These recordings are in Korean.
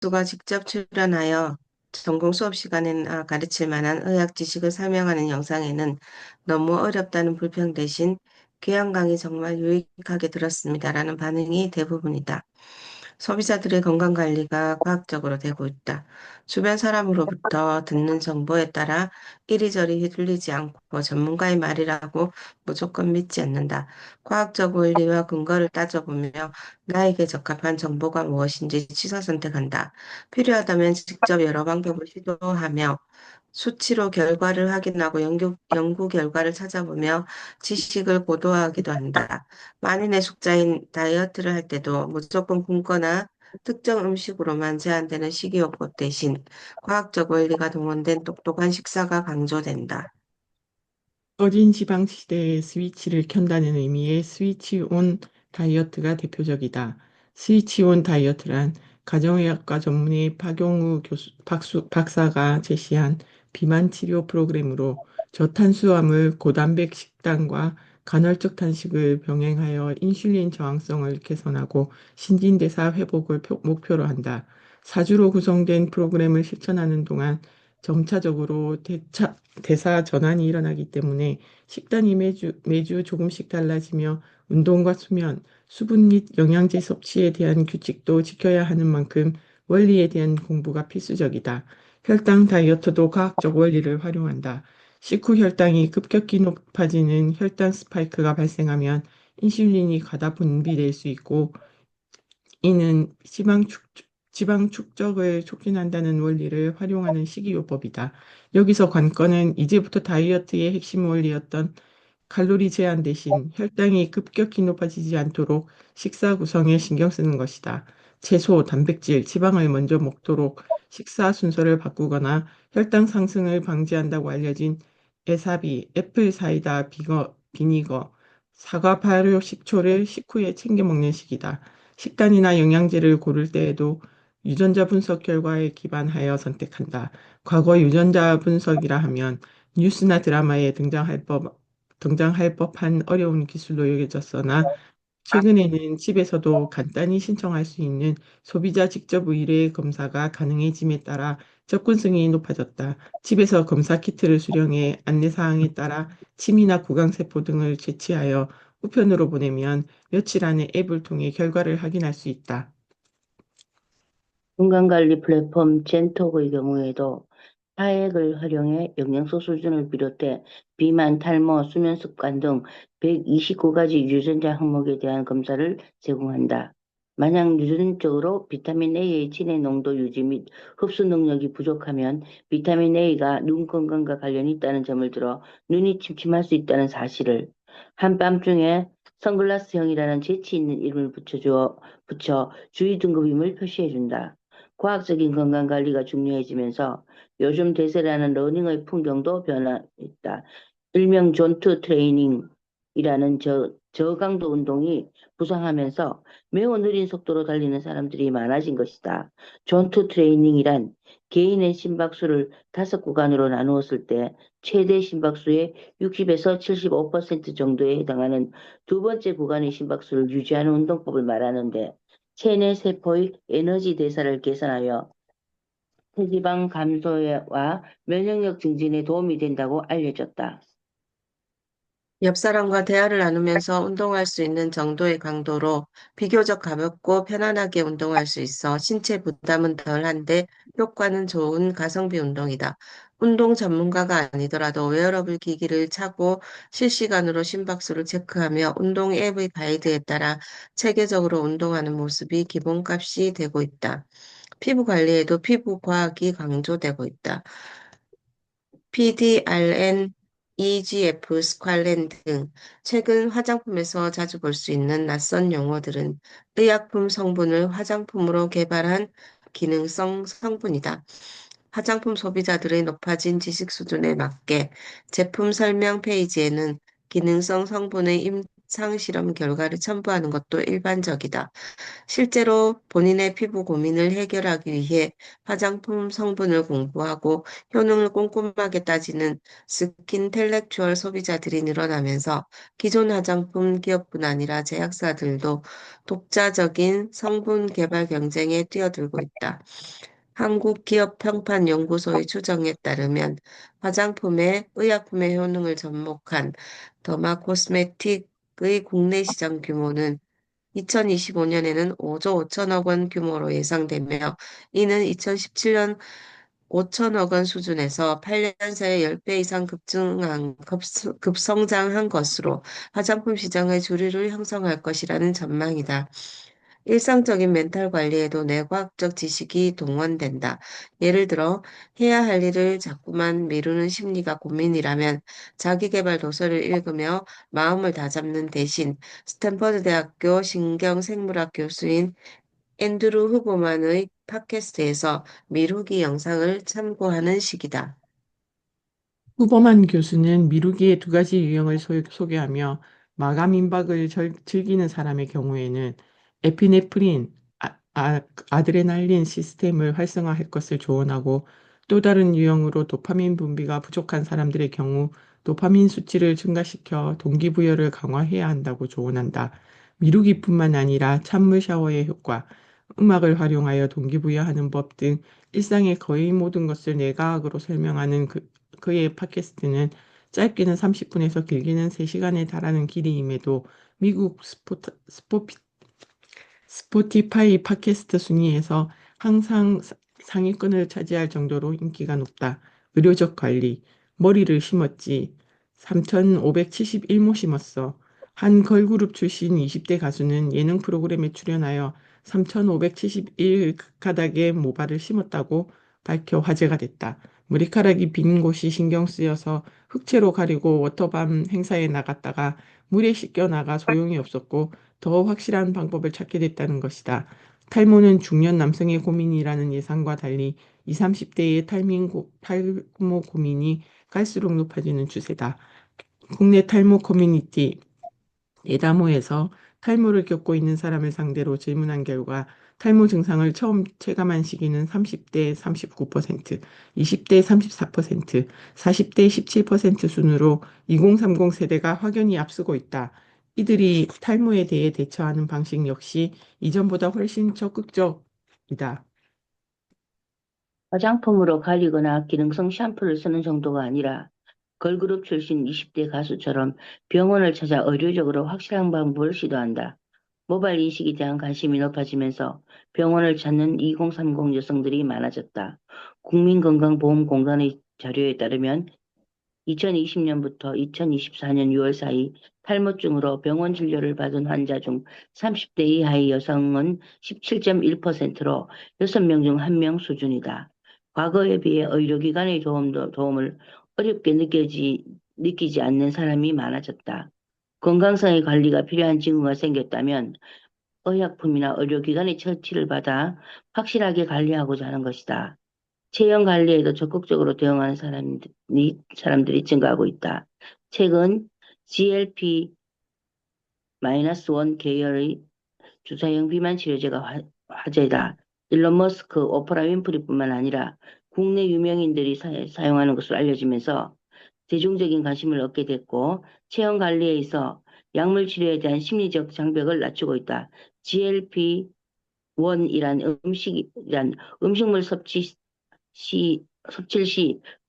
교수가 직접 출연하여 전공 수업 시간에나 가르칠 만한 의학 지식을 설명하는 영상에는 너무 어렵다는 불평 대신 귀한 강의 정말 유익하게 들었습니다라는 반응이 대부분이다. 소비자들의 건강 관리가 과학적으로 되고 있다. 주변 사람으로부터 듣는 정보에 따라 이리저리 휘둘리지 않고 전문가의 말이라고 무조건 믿지 않는다. 과학적 원리와 근거를 따져보며 나에게 적합한 정보가 무엇인지 취사 선택한다. 필요하다면 직접 여러 방법을 시도하며 수치로 결과를 확인하고 연구 결과를 찾아보며 지식을 고도화하기도 한다. 만인의 숙자인 다이어트를 할 때도 무조건 굶거나 특정 음식으로만 제한되는 식이요법 대신 과학적 원리가 동원된 똑똑한 식사가 강조된다. 꺼진 지방 시대에 스위치를 켠다는 의미의 스위치 온 다이어트가 대표적이다. 스위치 온 다이어트란 가정의학과 전문의 박용우 박사가 제시한 비만 치료 프로그램으로 저탄수화물 고단백 식단과 간헐적 단식을 병행하여 인슐린 저항성을 개선하고 신진대사 회복을 목표로 한다. 4주로 구성된 프로그램을 실천하는 동안 점차적으로 대사 전환이 일어나기 때문에 식단이 매주 조금씩 달라지며 운동과 수면, 수분 및 영양제 섭취에 대한 규칙도 지켜야 하는 만큼 원리에 대한 공부가 필수적이다. 혈당 다이어트도 과학적 원리를 활용한다. 식후 혈당이 급격히 높아지는 혈당 스파이크가 발생하면 인슐린이 과다 분비될 수 있고 이는 지방 축적을 촉진한다는 원리를 활용하는 식이요법이다. 여기서 관건은 이제부터 다이어트의 핵심 원리였던 칼로리 제한 대신 혈당이 급격히 높아지지 않도록 식사 구성에 신경 쓰는 것이다. 채소, 단백질, 지방을 먼저 먹도록 식사 순서를 바꾸거나 혈당 상승을 방지한다고 알려진 에사비, 애플 사이다 비니거, 사과 발효 식초를 식후에 챙겨 먹는 식이다. 식단이나 영양제를 고를 때에도 유전자 분석 결과에 기반하여 선택한다. 과거 유전자 분석이라 하면 뉴스나 드라마에 등장할 법한 어려운 기술로 여겨졌으나 최근에는 집에서도 간단히 신청할 수 있는 소비자 직접 의뢰 검사가 가능해짐에 따라 접근성이 높아졌다. 집에서 검사 키트를 수령해 안내사항에 따라 침이나 구강세포 등을 채취하여 우편으로 보내면 며칠 안에 앱을 통해 결과를 확인할 수 있다. 건강관리 플랫폼 젠톡의 경우에도 타액을 활용해 영양소 수준을 비롯해 비만, 탈모, 수면 습관 등 129가지 유전자 항목에 대한 검사를 제공한다. 만약 유전적으로 비타민 A의 진해 농도 유지 및 흡수 능력이 부족하면 비타민 A가 눈 건강과 관련이 있다는 점을 들어 눈이 침침할 수 있다는 사실을 한밤중에 선글라스형이라는 재치 있는 이름을 붙여 주의 등급임을 표시해준다. 과학적인 건강관리가 중요해지면서 요즘 대세라는 러닝의 풍경도 변화했다. 일명 존투 트레이닝이라는 저강도 운동이 부상하면서 매우 느린 속도로 달리는 사람들이 많아진 것이다. 존투 트레이닝이란 개인의 심박수를 5구간으로 나누었을 때 최대 심박수의 60에서 75% 정도에 해당하는 두 번째 구간의 심박수를 유지하는 운동법을 말하는데 체내 세포의 에너지 대사를 개선하여 체지방 감소와 면역력 증진에 도움이 된다고 알려졌다. 옆 사람과 대화를 나누면서 운동할 수 있는 정도의 강도로 비교적 가볍고 편안하게 운동할 수 있어 신체 부담은 덜한데 효과는 좋은 가성비 운동이다. 운동 전문가가 아니더라도 웨어러블 기기를 차고 실시간으로 심박수를 체크하며 운동 앱의 가이드에 따라 체계적으로 운동하는 모습이 기본값이 되고 있다. 피부 관리에도 피부 과학이 강조되고 있다. PDRN, EGF, 스쾰렌 등 최근 화장품에서 자주 볼 수 있는 낯선 용어들은 의약품 성분을 화장품으로 개발한 기능성 성분이다. 화장품 소비자들의 높아진 지식 수준에 맞게 제품 설명 페이지에는 기능성 성분의 상실험 결과를 첨부하는 것도 일반적이다. 실제로 본인의 피부 고민을 해결하기 위해 화장품 성분을 공부하고 효능을 꼼꼼하게 따지는 스킨텔렉추얼 소비자들이 늘어나면서 기존 화장품 기업뿐 아니라 제약사들도 독자적인 성분 개발 경쟁에 뛰어들고 있다. 한국기업평판연구소의 추정에 따르면 화장품의 의약품의 효능을 접목한 더마 코스메틱의 국내 시장 규모는 2025년에는 5조 5천억 원 규모로 예상되며 이는 2017년 5천억 원 수준에서 8년 사이에 10배 이상 급성장한 것으로 화장품 시장의 주류를 형성할 것이라는 전망이다. 일상적인 멘탈 관리에도 뇌과학적 지식이 동원된다. 예를 들어 해야 할 일을 자꾸만 미루는 심리가 고민이라면 자기계발 도서를 읽으며 마음을 다잡는 대신 스탠퍼드 대학교 신경생물학 교수인 앤드루 후보만의 팟캐스트에서 미루기 영상을 참고하는 식이다. 후버만 교수는 미루기의 두 가지 유형을 소개하며 마감 임박을 즐기는 사람의 경우에는 에피네프린, 아드레날린 시스템을 활성화할 것을 조언하고 또 다른 유형으로 도파민 분비가 부족한 사람들의 경우 도파민 수치를 증가시켜 동기부여를 강화해야 한다고 조언한다. 미루기뿐만 아니라 찬물 샤워의 효과, 음악을 활용하여 동기부여하는 법 등 일상의 거의 모든 것을 뇌과학으로 설명하는 그의 팟캐스트는 짧게는 30분에서 길게는 3시간에 달하는 길이임에도 미국 스포티파이 팟캐스트 순위에서 항상 상위권을 차지할 정도로 인기가 높다. 의료적 관리. 머리를 심었지. 3,571모 심었어. 한 걸그룹 출신 20대 가수는 예능 프로그램에 출연하여 3,571 가닥의 모발을 심었다고 밝혀 화제가 됐다. 머리카락이 빈 곳이 신경 쓰여서 흑채로 가리고 워터밤 행사에 나갔다가 물에 씻겨 나가 소용이 없었고 더 확실한 방법을 찾게 됐다는 것이다. 탈모는 중년 남성의 고민이라는 예상과 달리 20, 30대의 탈모 고민이 갈수록 높아지는 추세다. 국내 탈모 커뮤니티 에다모에서 탈모를 겪고 있는 사람을 상대로 질문한 결과 탈모 증상을 처음 체감한 시기는 30대 39%, 20대 34%, 40대 17% 순으로 2030 세대가 확연히 앞서고 있다. 이들이 탈모에 대해 대처하는 방식 역시 이전보다 훨씬 적극적이다. 화장품으로 가리거나 기능성 샴푸를 쓰는 정도가 아니라 걸그룹 출신 20대 가수처럼 병원을 찾아 의료적으로 확실한 방법을 시도한다. 모발 이식에 대한 관심이 높아지면서 병원을 찾는 2030 여성들이 많아졌다. 국민건강보험공단의 자료에 따르면 2020년부터 2024년 6월 사이 탈모증으로 병원 진료를 받은 환자 중 30대 이하의 여성은 17.1%로 6명 중 1명 수준이다. 과거에 비해 의료기관의 도움을 어렵게 느끼지 않는 사람이 많아졌다. 건강상의 관리가 필요한 징후가 생겼다면 의약품이나 의료기관의 처치를 받아 확실하게 관리하고자 하는 것이다. 체형 관리에도 적극적으로 대응하는 사람들이 증가하고 있다. 최근 GLP-1 계열의 주사형 비만 치료제가 화제다. 일론 머스크, 오프라 윈프리뿐만 아니라 국내 유명인들이 사용하는 것으로 알려지면서 대중적인 관심을 얻게 됐고 체형 관리에 있어 약물 치료에 대한 심리적 장벽을 낮추고 있다. GLP-1이란 음식물 섭취 시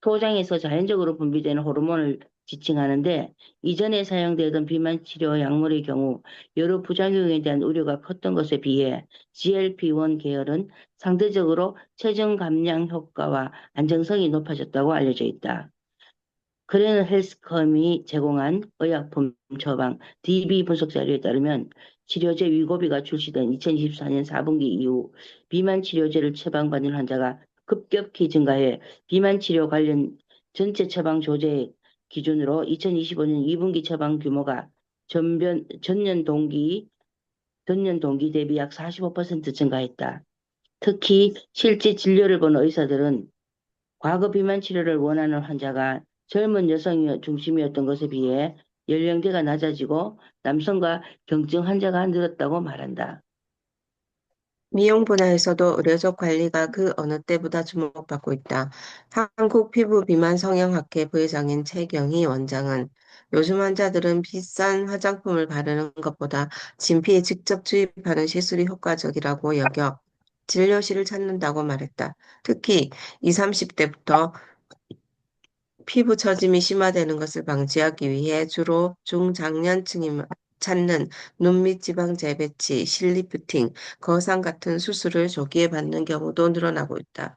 소장에서 자연적으로 분비되는 호르몬을 지칭하는데 이전에 사용되던 비만 치료 약물의 경우 여러 부작용에 대한 우려가 컸던 것에 비해 GLP-1 계열은 상대적으로 체중 감량 효과와 안정성이 높아졌다고 알려져 있다. 그레는 헬스컴이 제공한 의약품 처방 DB 분석 자료에 따르면 치료제 위고비가 출시된 2024년 4분기 이후 비만 치료제를 처방받는 환자가 급격히 증가해 비만 치료 관련 전체 처방 조제 기준으로 2025년 2분기 처방 규모가 전년 동기 대비 약 45% 증가했다. 특히 실제 진료를 본 의사들은 과거 비만 치료를 원하는 환자가 젊은 여성이 중심이었던 것에 비해 연령대가 낮아지고 남성과 경증 환자가 늘었다고 말한다. 미용 분야에서도 의료적 관리가 그 어느 때보다 주목받고 있다. 한국 피부 비만 성형학회 부회장인 최경희 원장은 요즘 환자들은 비싼 화장품을 바르는 것보다 진피에 직접 주입하는 시술이 효과적이라고 여겨 진료실을 찾는다고 말했다. 특히 20, 30대부터 피부 처짐이 심화되는 것을 방지하기 위해 주로 중장년층이 찾는 눈 밑 지방 재배치, 실리프팅, 거상 같은 수술을 조기에 받는 경우도 늘어나고 있다.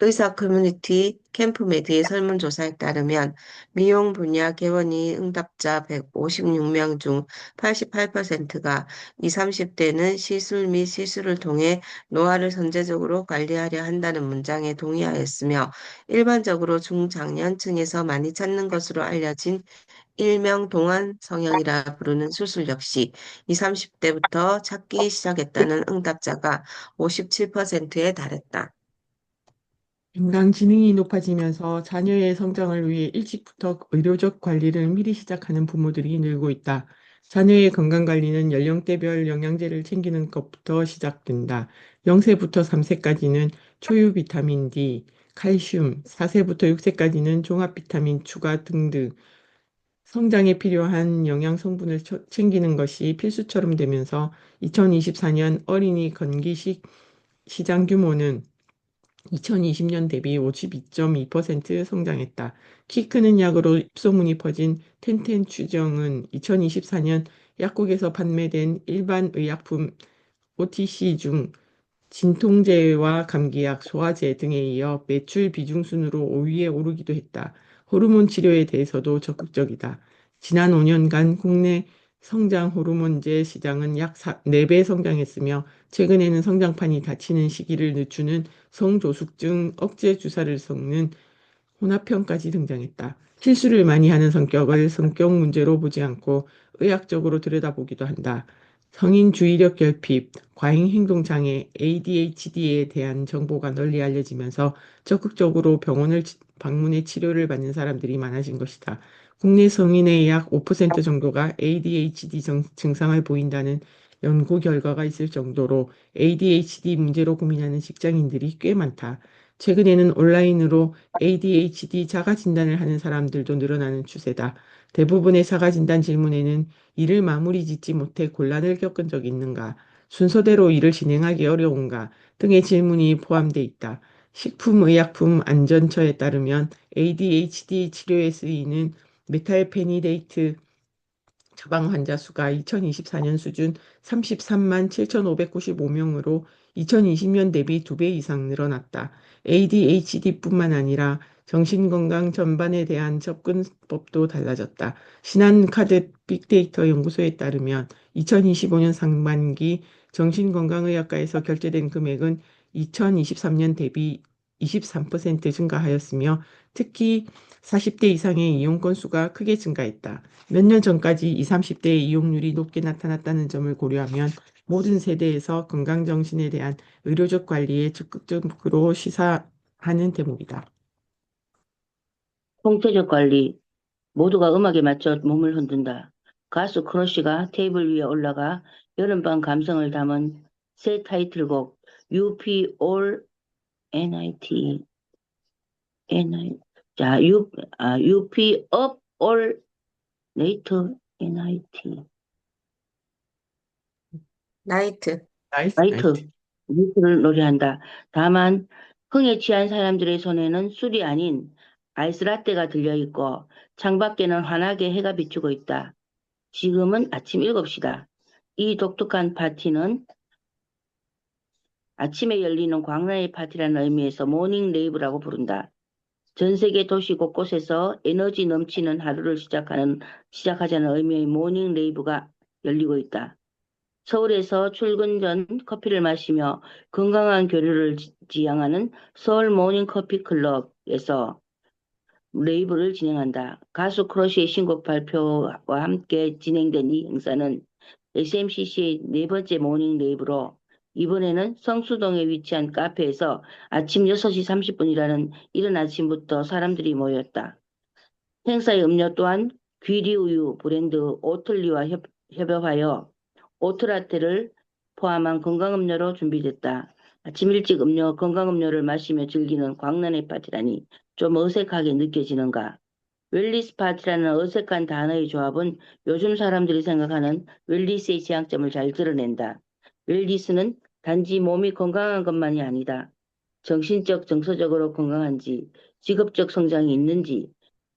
의사 커뮤니티 캠프메드의 설문조사에 따르면 미용 분야 개원이 응답자 156명 중 88%가 20, 30대는 시술 및 시술을 통해 노화를 선제적으로 관리하려 한다는 문장에 동의하였으며 일반적으로 중장년층에서 많이 찾는 것으로 알려진 일명 동안 성형이라 부르는 수술 역시 20, 30대부터 찾기 시작했다는 응답자가 57%에 달했다. 건강 지능이 높아지면서 자녀의 성장을 위해 일찍부터 의료적 관리를 미리 시작하는 부모들이 늘고 있다. 자녀의 건강 관리는 연령대별 영양제를 챙기는 것부터 시작된다. 0세부터 3세까지는 초유 비타민 D, 칼슘, 4세부터 6세까지는 종합 비타민 추가 등등 성장에 필요한 영양 성분을 챙기는 것이 필수처럼 되면서 2024년 어린이 건기식 시장 규모는 2020년 대비 52.2% 성장했다. 키 크는 약으로 입소문이 퍼진 텐텐 추정은 2024년 약국에서 판매된 일반 의약품 OTC 중 진통제와 감기약, 소화제 등에 이어 매출 비중 순으로 5위에 오르기도 했다. 호르몬 치료에 대해서도 적극적이다. 지난 5년간 국내 성장 호르몬제 시장은 약 4배 성장했으며 최근에는 성장판이 닫히는 시기를 늦추는 성조숙증 억제 주사를 섞는 혼합형까지 등장했다. 실수를 많이 하는 성격을 성격 문제로 보지 않고 의학적으로 들여다보기도 한다. 성인 주의력 결핍, 과잉 행동 장애, ADHD에 대한 정보가 널리 알려지면서 적극적으로 병원을 방문해 치료를 받는 사람들이 많아진 것이다. 국내 성인의 약 5% 정도가 ADHD 증상을 보인다는 연구 결과가 있을 정도로 ADHD 문제로 고민하는 직장인들이 꽤 많다. 최근에는 온라인으로 ADHD 자가 진단을 하는 사람들도 늘어나는 추세다. 대부분의 자가 진단 질문에는 일을 마무리 짓지 못해 곤란을 겪은 적이 있는가, 순서대로 일을 진행하기 어려운가 등의 질문이 포함돼 있다. 식품의약품안전처에 따르면 ADHD 치료에 쓰이는 메탈페니데이트 처방 환자 수가 2024년 수준 33만 7,595명으로 2020년 대비 2배 이상 늘어났다. ADHD뿐만 아니라 정신건강 전반에 대한 접근법도 달라졌다. 신한카드 빅데이터 연구소에 따르면 2025년 상반기 정신건강의학과에서 결제된 금액은 2023년 대비 23% 증가하였으며 특히 40대 이상의 이용 건수가 크게 증가했다. 몇 년 전까지 20, 30대의 이용률이 높게 나타났다는 점을 고려하면 모든 세대에서 건강정신에 대한 의료적 관리에 적극적으로 시사하는 대목이다. 통체적 관리. 모두가 음악에 맞춰 몸을 흔든다. 가수 크러쉬가 테이블 위에 올라가 여름밤 감성을 담은 새 타이틀곡 UP All NIT NI 자 UP Up All Night NIT 나이트. 나이스, 나이스. 나이트 나이트를 노래한다. 다만 흥에 취한 사람들의 손에는 술이 아닌 아이스라떼가 들려 있고 창밖에는 환하게 해가 비추고 있다. 지금은 아침 7시다. 이 독특한 파티는 아침에 열리는 광란의 파티라는 의미에서 모닝 레이브라고 부른다. 전 세계 도시 곳곳에서 에너지 넘치는 하루를 시작하자는 의미의 모닝 레이브가 열리고 있다. 서울에서 출근 전 커피를 마시며 건강한 교류를 지향하는 서울 모닝 커피 클럽에서 레이브를 진행한다. 가수 크러쉬의 신곡 발표와 함께 진행된 이 행사는 SMCC의 네 번째 모닝 레이브로 이번에는 성수동에 위치한 카페에서 아침 6시 30분이라는 이른 아침부터 사람들이 모였다. 행사의 음료 또한 귀리우유 브랜드 오틀리와 협업하여 오트라떼를 포함한 건강음료로 준비됐다. 아침 일찍 건강음료를 마시며 즐기는 광란의 파티라니 좀 어색하게 느껴지는가? 웰리스 파티라는 어색한 단어의 조합은 요즘 사람들이 생각하는 웰리스의 지향점을 잘 드러낸다. 웰리스는 단지 몸이 건강한 것만이 아니다. 정신적, 정서적으로 건강한지, 직업적 성장이 있는지,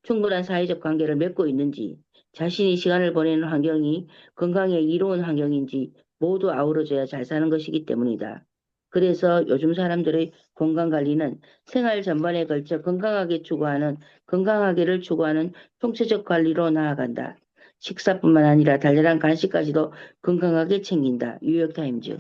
충분한 사회적 관계를 맺고 있는지, 자신이 시간을 보내는 환경이 건강에 이로운 환경인지 모두 아우러져야 잘 사는 것이기 때문이다. 그래서 요즘 사람들의 건강관리는 생활 전반에 걸쳐 건강하게를 추구하는 총체적 관리로 나아간다. 식사뿐만 아니라 달달한 간식까지도 건강하게 챙긴다. 뉴욕타임즈.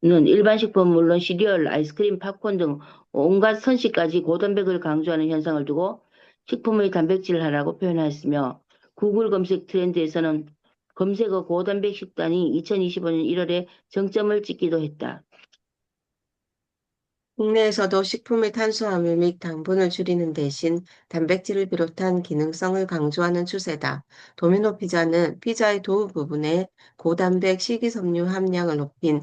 는 일반 식품은 물론 시리얼, 아이스크림, 팝콘 등 온갖 선식까지 고단백을 강조하는 현상을 두고 식품의 단백질하라고 표현하였으며 구글 검색 트렌드에서는 검색어 고단백 식단이 2025년 1월에 정점을 찍기도 했다. 국내에서도 식품의 탄수화물 및 당분을 줄이는 대신 단백질을 비롯한 기능성을 강조하는 추세다. 도미노 피자는 피자의 도우 부분에 고단백 식이섬유 함량을 높인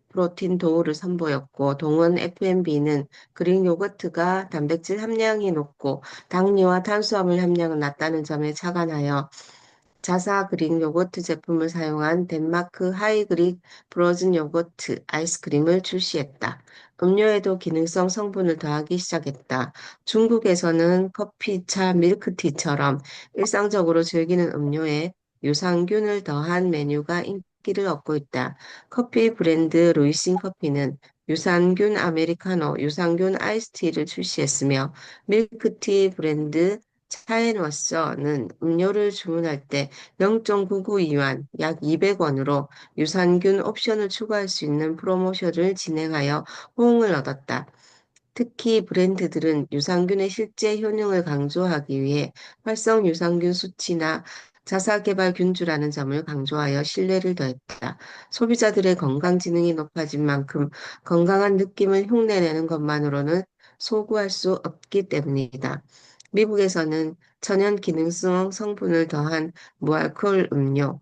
프로틴 도우를 선보였고, 동원 F&B는 그릭 요거트가 단백질 함량이 높고 당류와 탄수화물 함량은 낮다는 점에 착안하여 자사 그릭 요거트 제품을 사용한 덴마크 하이그릭 프로즌 요거트 아이스크림을 출시했다. 음료에도 기능성 성분을 더하기 시작했다. 중국에서는 커피, 차, 밀크티처럼 일상적으로 즐기는 음료에 유산균을 더한 메뉴가 인기를 얻고 있다. 커피 브랜드 루이싱 커피는 유산균 아메리카노, 유산균 아이스티를 출시했으며 밀크티 브랜드 차앤워서는 음료를 주문할 때 0.99위안, 약 200원으로 유산균 옵션을 추가할 수 있는 프로모션을 진행하여 호응을 얻었다. 특히 브랜드들은 유산균의 실제 효능을 강조하기 위해 활성 유산균 수치나 자사 개발 균주라는 점을 강조하여 신뢰를 더했다. 소비자들의 건강 지능이 높아진 만큼 건강한 느낌을 흉내내는 것만으로는 소구할 수 없기 때문이다. 미국에서는 천연 기능성 성분을 더한 무알코올 음료,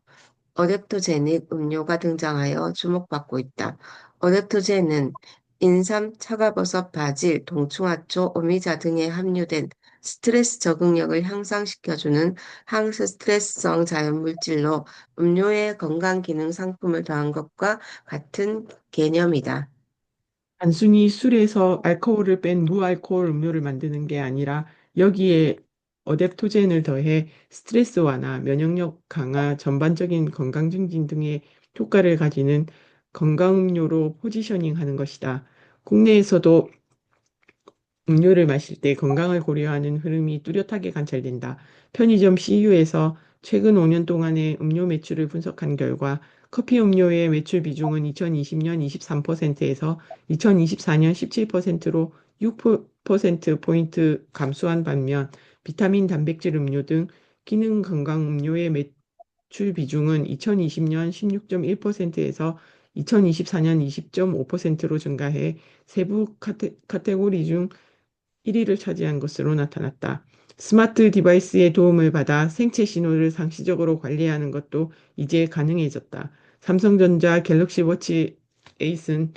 어댑토제닉 음료가 등장하여 주목받고 있다. 어댑토제는 인삼, 차가버섯, 바질, 동충하초, 오미자 등에 함유된 스트레스 적응력을 향상시켜주는 항스트레스성 자연물질로 음료에 건강 기능 상품을 더한 것과 같은 개념이다. 단순히 술에서 알코올을 뺀 무알코올 음료를 만드는 게 아니라 여기에 어댑토젠을 더해 스트레스 완화, 면역력 강화, 전반적인 건강 증진 등의 효과를 가지는 건강 음료로 포지셔닝 하는 것이다. 국내에서도 음료를 마실 때 건강을 고려하는 흐름이 뚜렷하게 관찰된다. 편의점 CU에서 최근 5년 동안의 음료 매출을 분석한 결과 커피 음료의 매출 비중은 2020년 23%에서 2024년 17%로 6%포인트 감소한 반면 비타민 단백질 음료 등 기능 건강 음료의 매출 비중은 2020년 16.1%에서 2024년 20.5%로 증가해 세부 카테고리 중 1위를 차지한 것으로 나타났다. 스마트 디바이스의 도움을 받아 생체 신호를 상시적으로 관리하는 것도 이제 가능해졌다. 삼성전자 갤럭시 워치 8은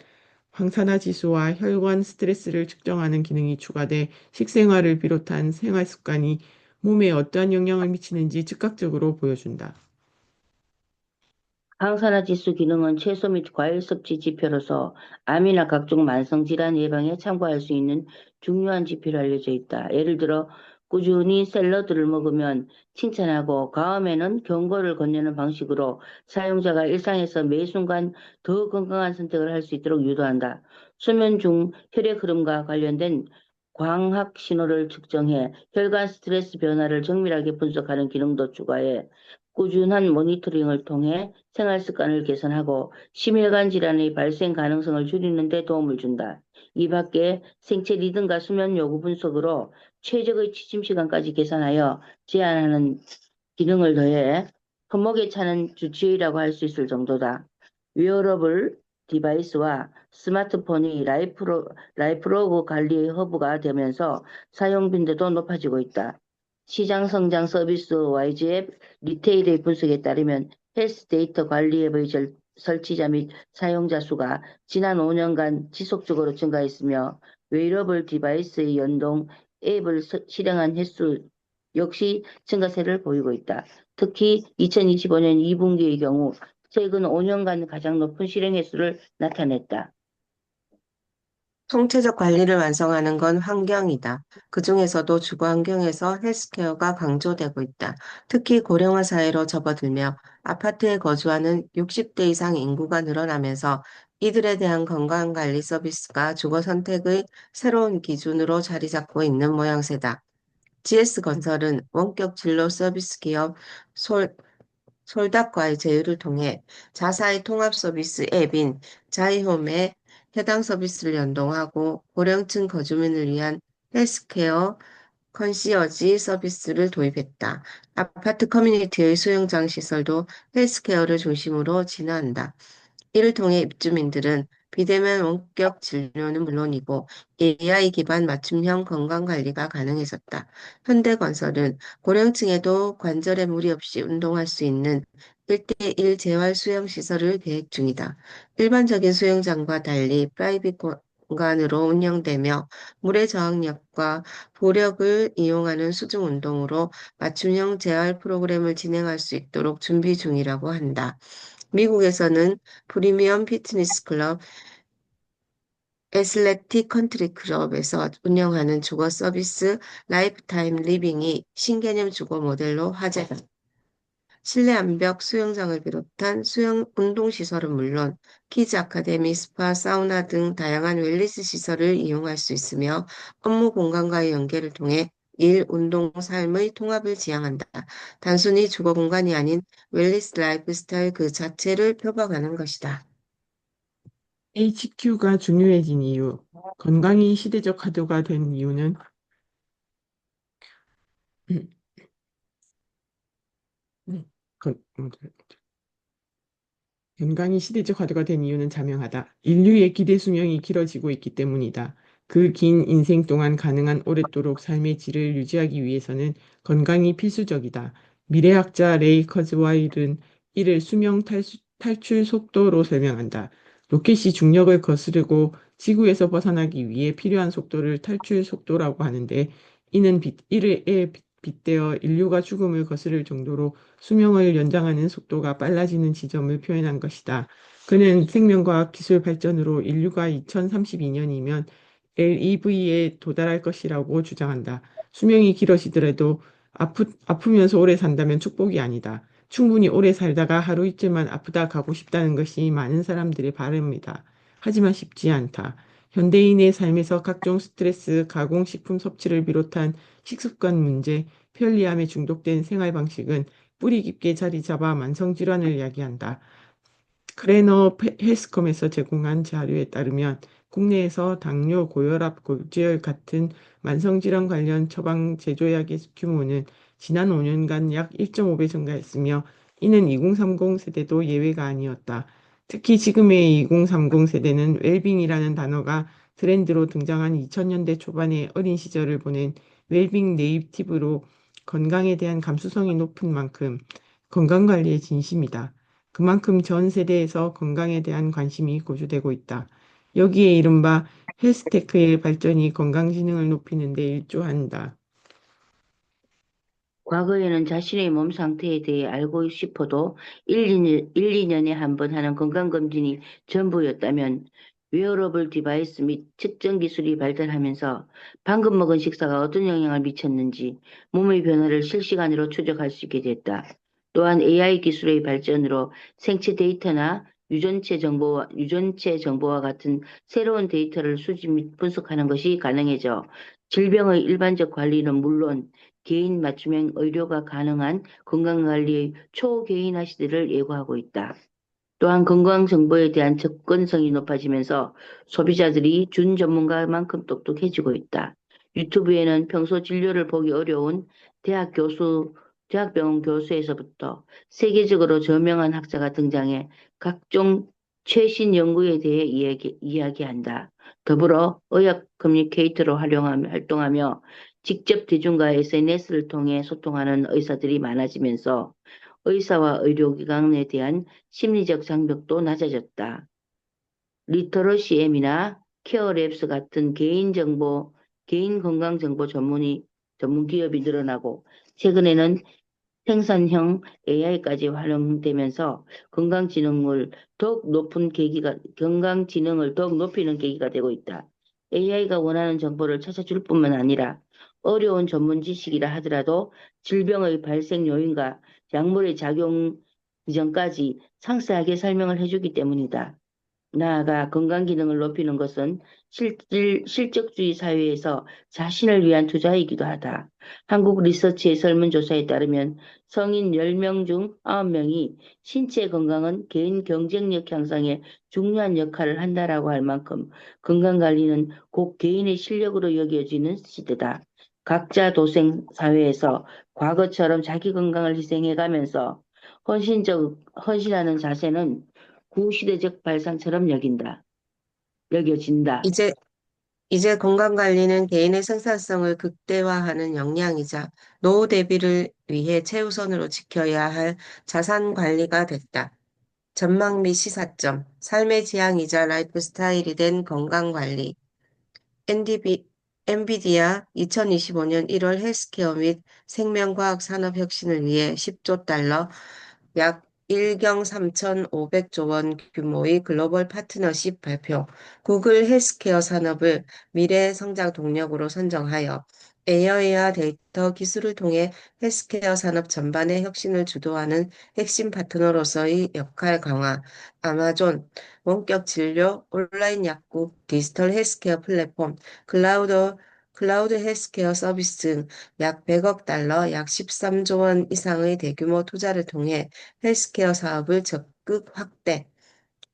황산화 지수와 혈관 스트레스를 측정하는 기능이 추가돼 식생활을 비롯한 생활 습관이 몸에 어떠한 영향을 미치는지 즉각적으로 보여준다. 항산화 지수 기능은 채소 및 과일 섭취 지표로서 암이나 각종 만성 질환 예방에 참고할 수 있는 중요한 지표로 알려져 있다. 예를 들어 꾸준히 샐러드를 먹으면 칭찬하고 다음에는 경고를 건네는 방식으로 사용자가 일상에서 매 순간 더 건강한 선택을 할 수 있도록 유도한다. 수면 중 혈액 흐름과 관련된 광학 신호를 측정해 혈관 스트레스 변화를 정밀하게 분석하는 기능도 추가해 꾸준한 모니터링을 통해 생활 습관을 개선하고 심혈관 질환의 발생 가능성을 줄이는 데 도움을 준다. 이 밖에 생체 리듬과 수면 요구 분석으로 최적의 취침 시간까지 계산하여 제한하는 기능을 더해 손목에 차는 주치의라고 할 수 있을 정도다. 웨어러블 디바이스와 스마트폰이 라이프로그 관리의 허브가 되면서 사용 빈도도 높아지고 있다. 시장 성장 서비스 YG앱 리테일의 분석에 따르면 헬스 데이터 관리 앱의 설치자 및 사용자 수가 지난 5년간 지속적으로 증가했으며 웨어러블 디바이스의 연동 앱을 실행한 횟수 역시 증가세를 보이고 있다. 특히 2025년 2분기의 경우 최근 5년간 가장 높은 실행 횟수를 나타냈다. 통체적 관리를 완성하는 건 환경이다. 그중에서도 주거 환경에서 헬스케어가 강조되고 있다. 특히 고령화 사회로 접어들며 아파트에 거주하는 60대 이상 인구가 늘어나면서 이들에 대한 건강관리 서비스가 주거 선택의 새로운 기준으로 자리 잡고 있는 모양새다. GS건설은 원격 진로 서비스 기업 솔닥과의 제휴를 통해 자사의 통합 서비스 앱인 자이홈에 해당 서비스를 연동하고 고령층 거주민을 위한 헬스케어 컨시어지 서비스를 도입했다. 아파트 커뮤니티의 수영장 시설도 헬스케어를 중심으로 진화한다. 이를 통해 입주민들은 비대면 원격 진료는 물론이고 AI 기반 맞춤형 건강관리가 가능해졌다. 현대건설은 고령층에도 관절에 무리 없이 운동할 수 있는 1대1 재활 수영 시설을 계획 중이다. 일반적인 수영장과 달리 프라이빗 공간으로 운영되며 물의 저항력과 보력을 이용하는 수중 운동으로 맞춤형 재활 프로그램을 진행할 수 있도록 준비 중이라고 한다. 미국에서는 프리미엄 피트니스 클럽 애슬레틱 컨트리 클럽에서 운영하는 주거 서비스 라이프타임 리빙이 신개념 주거 모델로 화제다. 실내 암벽 수영장을 비롯한 수영 운동 시설은 물론 키즈 아카데미, 스파, 사우나 등 다양한 웰니스 시설을 이용할 수 있으며 업무 공간과의 연계를 통해 일, 운동, 삶의 통합을 지향한다. 단순히 주거 공간이 아닌 웰니스 라이프 스타일 그 자체를 표방하는 것이다. HQ가 중요해진 이유, 건강이 시대적 화두가 된 이유는 건강이 시대적 화두가 된 이유는 자명하다. 인류의 기대 수명이 길어지고 있기 때문이다. 그 긴 인생 동안 가능한 오랫도록 삶의 질을 유지하기 위해서는 건강이 필수적이다. 미래학자 레이 커즈와일은 이를 수명 탈출 속도로 설명한다. 로켓이 중력을 거스르고 지구에서 벗어나기 위해 필요한 속도를 탈출 속도라고 하는데 이를 빗대어 인류가 죽음을 거스를 정도로 수명을 연장하는 속도가 빨라지는 지점을 표현한 것이다. 그는 생명과학 기술 발전으로 인류가 2032년이면 LEV에 도달할 것이라고 주장한다. 수명이 길어지더라도 아프면서 오래 산다면 축복이 아니다. 충분히 오래 살다가 하루 이틀만 아프다 가고 싶다는 것이 많은 사람들의 바람이다. 하지만 쉽지 않다. 현대인의 삶에서 각종 스트레스, 가공식품 섭취를 비롯한 식습관 문제, 편리함에 중독된 생활 방식은 뿌리 깊게 자리 잡아 만성질환을 야기한다. 크레너 헬스컴에서 제공한 자료에 따르면 국내에서 당뇨, 고혈압, 고지혈 같은 만성질환 관련 처방 제조약의 규모는 지난 5년간 약 1.5배 증가했으며 이는 2030 세대도 예외가 아니었다. 특히 지금의 2030 세대는 웰빙이라는 단어가 트렌드로 등장한 2000년대 초반의 어린 시절을 보낸 웰빙 네이티브로 건강에 대한 감수성이 높은 만큼 건강관리에 진심이다. 그만큼 전 세대에서 건강에 대한 관심이 고조되고 있다. 여기에 이른바 헬스테크의 발전이 건강지능을 높이는 데 일조한다. 과거에는 자신의 몸 상태에 대해 알고 싶어도 2년에 한 번 하는 건강검진이 전부였다면 웨어러블 디바이스 및 측정 기술이 발달하면서 방금 먹은 식사가 어떤 영향을 미쳤는지 몸의 변화를 실시간으로 추적할 수 있게 됐다. 또한 AI 기술의 발전으로 생체 데이터나 유전체 정보와 같은 새로운 데이터를 수집 및 분석하는 것이 가능해져 질병의 일반적 관리는 물론 개인 맞춤형 의료가 가능한 건강관리의 초개인화 시대를 예고하고 있다. 또한 건강정보에 대한 접근성이 높아지면서 소비자들이 준 전문가만큼 똑똑해지고 있다. 유튜브에는 평소 진료를 보기 어려운 대학병원 교수에서부터 세계적으로 저명한 학자가 등장해 각종 최신 연구에 대해 이야기한다. 더불어 의학 커뮤니케이터로 활동하며 직접 대중과 SNS를 통해 소통하는 의사들이 많아지면서 의사와 의료기관에 대한 심리적 장벽도 낮아졌다. 리터러시 M이나 케어랩스 같은 개인 건강 정보 전문 기업이 늘어나고 최근에는 생산형 AI까지 활용되면서 건강 지능을 더욱 높이는 계기가 되고 있다. AI가 원하는 정보를 찾아줄 뿐만 아니라 어려운 전문 지식이라 하더라도 질병의 발생 요인과 약물의 작용 이전까지 상세하게 설명을 해주기 때문이다. 나아가 건강 기능을 높이는 것은 실적주의 사회에서 자신을 위한 투자이기도 하다. 한국 리서치의 설문조사에 따르면 성인 10명 중 9명이 신체 건강은 개인 경쟁력 향상에 중요한 역할을 한다라고 할 만큼 건강관리는 곧 개인의 실력으로 여겨지는 시대다. 각자 도생 사회에서 과거처럼 자기 건강을 희생해가면서 헌신하는 자세는 구시대적 발상처럼 여겨진다. 이제 이제 건강관리는 개인의 생산성을 극대화하는 역량이자 노후 대비를 위해 최우선으로 지켜야 할 자산 관리가 됐다. 전망 및 시사점, 삶의 지향이자 라이프 스타일이 된 건강관리. 엔비디아 2025년 1월 헬스케어 및 생명과학 산업 혁신을 위해 10조 달러, 약 1경 3,500조 원 규모의 글로벌 파트너십 발표, 구글 헬스케어 산업을 미래 성장 동력으로 선정하여 AI와 데이터 기술을 통해 헬스케어 산업 전반의 혁신을 주도하는 핵심 파트너로서의 역할 강화, 아마존, 원격 진료, 온라인 약국, 디지털 헬스케어 플랫폼, 클라우드, 클라우드 헬스케어 서비스 등 약 100억 달러, 약 13조 원 이상의 대규모 투자를 통해 헬스케어 사업을 적극 확대.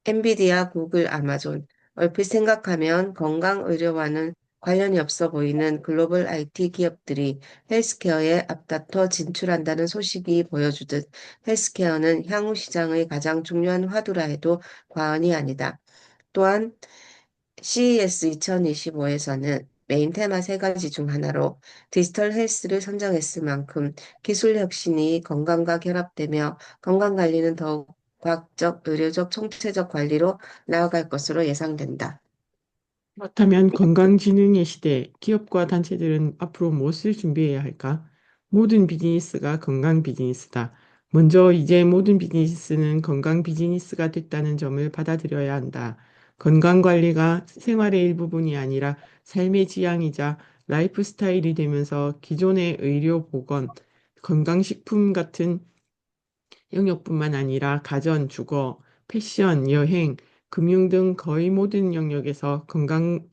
엔비디아, 구글, 아마존. 얼핏 생각하면 건강의료와는 관련이 없어 보이는 글로벌 IT 기업들이 헬스케어에 앞다퉈 진출한다는 소식이 보여주듯 헬스케어는 향후 시장의 가장 중요한 화두라 해도 과언이 아니다. 또한 CES 2025에서는 메인 테마 세 가지 중 하나로 디지털 헬스를 선정했을 만큼 기술 혁신이 건강과 결합되며 건강관리는 더욱 과학적, 의료적, 총체적 관리로 나아갈 것으로 예상된다. 그렇다면 건강지능의 시대, 기업과 단체들은 앞으로 무엇을 준비해야 할까? 모든 비즈니스가 건강 비즈니스다. 먼저 이제 모든 비즈니스는 건강 비즈니스가 됐다는 점을 받아들여야 한다. 건강 관리가 생활의 일부분이 아니라 삶의 지향이자 라이프 스타일이 되면서 기존의 의료 보건, 건강식품 같은 영역뿐만 아니라 가전, 주거, 패션, 여행, 금융 등 거의 모든 영역에서 건강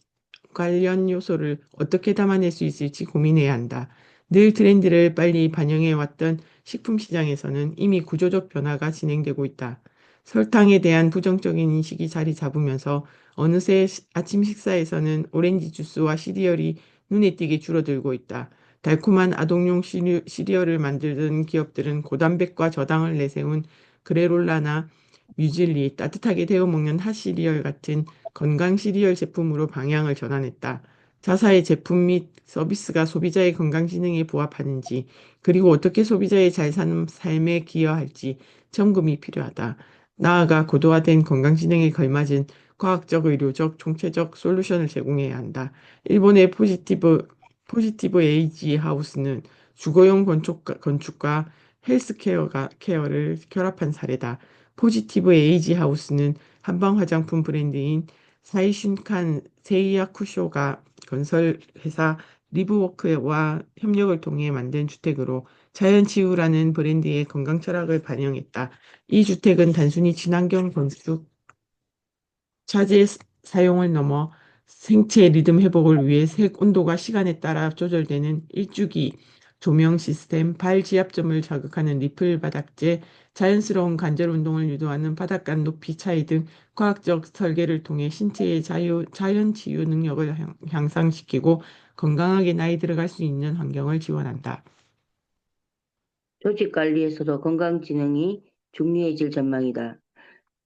관련 요소를 어떻게 담아낼 수 있을지 고민해야 한다. 늘 트렌드를 빨리 반영해 왔던 식품 시장에서는 이미 구조적 변화가 진행되고 있다. 설탕에 대한 부정적인 인식이 자리 잡으면서 어느새 아침 식사에서는 오렌지 주스와 시리얼이 눈에 띄게 줄어들고 있다. 달콤한 아동용 시리얼을 만들던 기업들은 고단백과 저당을 내세운 그래롤라나 뮤즐리, 따뜻하게 데워 먹는 핫 시리얼 같은 건강 시리얼 제품으로 방향을 전환했다. 자사의 제품 및 서비스가 소비자의 건강 지능에 부합하는지, 그리고 어떻게 소비자의 잘 사는 삶에 기여할지 점검이 필요하다. 나아가 고도화된 건강 지능에 걸맞은 과학적, 의료적, 총체적 솔루션을 제공해야 한다. 일본의 포지티브 에이지 하우스는 주거용 건축과 케어를 결합한 사례다. 포지티브 에이지 하우스는 한방 화장품 브랜드인 사이슌칸 세이야쿠쇼가 건설회사 리브워크와 협력을 통해 만든 주택으로 자연치유라는 브랜드의 건강 철학을 반영했다. 이 주택은 단순히 친환경 건축 자재 사용을 넘어 생체 리듬 회복을 위해 색 온도가 시간에 따라 조절되는 일주기 조명 시스템, 발 지압점을 자극하는 리플 바닥재, 자연스러운 관절 운동을 유도하는 바닥간 높이 차이 등 과학적 설계를 통해 신체의 자연 치유 능력을 향상시키고 건강하게 나이 들어갈 수 있는 환경을 지원한다. 조직 관리에서도 건강 지능이 중요해질 전망이다.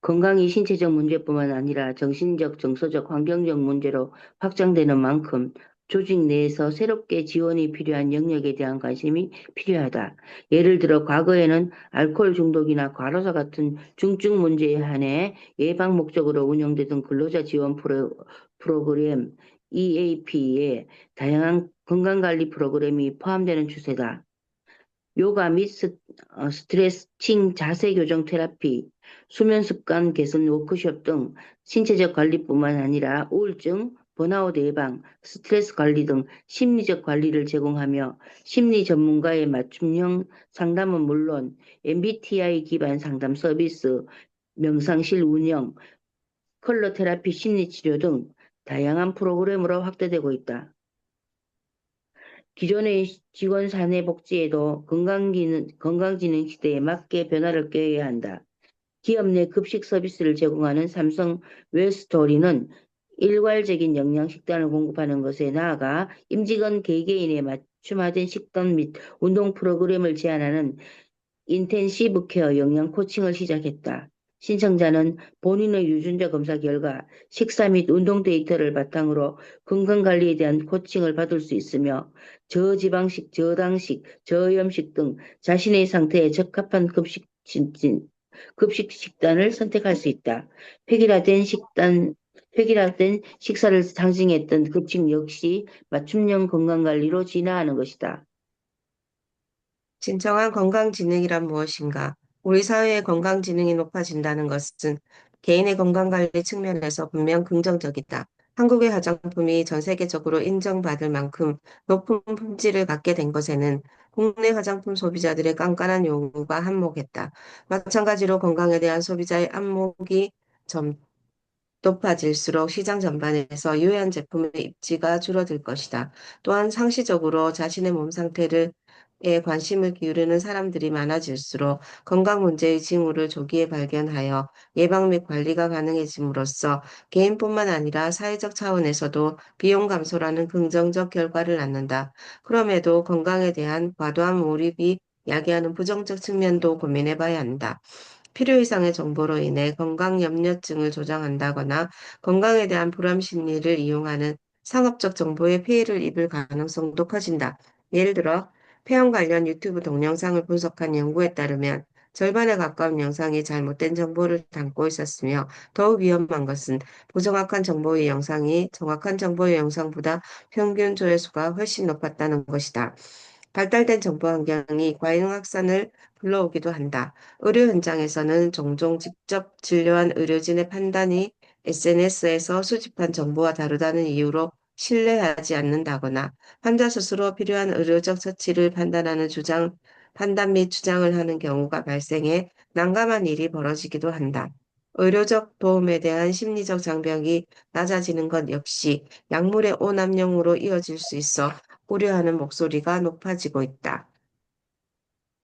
건강이 신체적 문제뿐만 아니라 정신적, 정서적, 환경적 문제로 확장되는 만큼 조직 내에서 새롭게 지원이 필요한 영역에 대한 관심이 필요하다. 예를 들어 과거에는 알코올 중독이나 과로사 같은 중증 문제에 한해 예방 목적으로 운영되던 근로자 지원 프로그램 EAP에 다양한 건강관리 프로그램이 포함되는 추세다. 요가 및 스트레칭 자세 교정 테라피, 수면 습관 개선 워크숍 등 신체적 관리뿐만 아니라 우울증, 번아웃 예방, 스트레스 관리 등 심리적 관리를 제공하며 심리 전문가의 맞춤형 상담은 물론 MBTI 기반 상담 서비스, 명상실 운영, 컬러 테라피 심리 치료 등 다양한 프로그램으로 확대되고 있다. 기존의 직원 사내 복지에도 건강지능 시대에 맞게 변화를 꾀해야 한다. 기업 내 급식 서비스를 제공하는 삼성 웰스토리는 일괄적인 영양 식단을 공급하는 것에 나아가 임직원 개개인에 맞춤화된 식단 및 운동 프로그램을 제안하는 인텐시브 케어 영양 코칭을 시작했다. 신청자는 본인의 유전자 검사 결과 식사 및 운동 데이터를 바탕으로 건강관리에 대한 코칭을 받을 수 있으며 저지방식, 저당식, 저염식 등 자신의 상태에 적합한 급식 식단을 선택할 수 있다. 획일화된 식사를 상징했던 급식 역시 맞춤형 건강관리로 진화하는 것이다. 진정한 건강지능이란 무엇인가? 우리 사회의 건강지능이 높아진다는 것은 개인의 건강관리 측면에서 분명 긍정적이다. 한국의 화장품이 전 세계적으로 인정받을 만큼 높은 품질을 갖게 된 것에는 국내 화장품 소비자들의 깐깐한 요구가 한몫했다. 마찬가지로 건강에 대한 소비자의 안목이 점 높아질수록 시장 전반에서 유해한 제품의 입지가 줄어들 것이다. 또한 상시적으로 자신의 몸 상태를 에 관심을 기울이는 사람들이 많아질수록 건강 문제의 징후를 조기에 발견하여 예방 및 관리가 가능해짐으로써 개인뿐만 아니라 사회적 차원에서도 비용 감소라는 긍정적 결과를 낳는다. 그럼에도 건강에 대한 과도한 몰입이 야기하는 부정적 측면도 고민해 봐야 한다. 필요 이상의 정보로 인해 건강 염려증을 조장한다거나 건강에 대한 불안 심리를 이용하는 상업적 정보에 피해를 입을 가능성도 커진다. 예를 들어 폐암 관련 유튜브 동영상을 분석한 연구에 따르면 절반에 가까운 영상이 잘못된 정보를 담고 있었으며 더욱 위험한 것은 부정확한 정보의 영상이 정확한 정보의 영상보다 평균 조회수가 훨씬 높았다는 것이다. 발달된 정보 환경이 과잉 확산을 불러오기도 한다. 의료 현장에서는 종종 직접 진료한 의료진의 판단이 SNS에서 수집한 정보와 다르다는 이유로 신뢰하지 않는다거나 환자 스스로 필요한 의료적 처치를 판단 및 주장을 하는 경우가 발생해 난감한 일이 벌어지기도 한다. 의료적 도움에 대한 심리적 장벽이 낮아지는 것 역시 약물의 오남용으로 이어질 수 있어 우려하는 목소리가 높아지고 있다.